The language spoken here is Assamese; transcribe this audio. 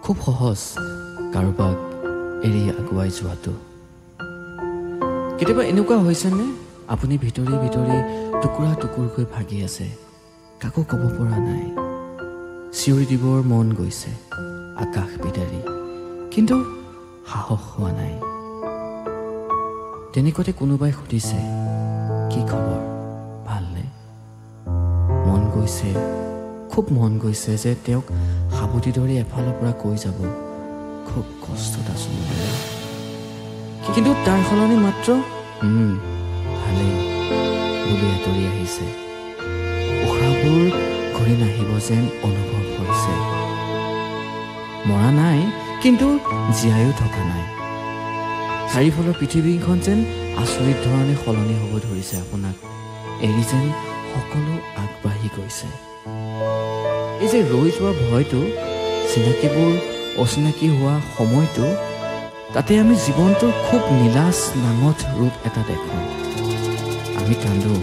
খুব সহজ কাৰোবাক এৰি আগুৱাই যোৱাটো। কেতিয়াবা এনেকুৱা হৈছেনে আপুনি ভিতৰি ভিতৰি টুকুৰা টুকুৰকৈ ভাগি আছে, কাকো ক'ব পৰা নাই, চিঞৰি দিবৰ মন গৈছে আকাশ বিদাৰি, কিন্তু সাহস হোৱা নাই। তেনেকুৱাতে কোনোবাই সুধিছে, কি খবৰ, ভালনে? মন গৈছে, খুব মন গৈছে যে তেওঁক সাবতি ধৰি এফালৰ পৰা কৈ যাব, খুব কষ্টত আছো, কিন্তু তাৰ সলনি মাত্ৰ ভালেই বুলি আঁতৰি আহিছে। উশাহবোৰ ঘূৰি নাহিব যেন অনুভৱ হৈছে। মৰা নাই, কিন্তু জীয়াইও থকা নাই। চাৰিওফালৰ পৃথিৱীখন যেন আচৰিত ধৰণে সলনি হ'ব ধৰিছে, আপোনাক এৰি যেন সকলো আগবাঢ়ি গৈছে। এই যে ৰৈ যোৱা ভয়টো, চিনাকিবোৰ অচিনাকি হোৱা সময়টো, তাতে আমি জীৱনটোৰ খুব নীলাচ নাঙঠ ৰূপ এটা দেখোঁ। আমি কান্দো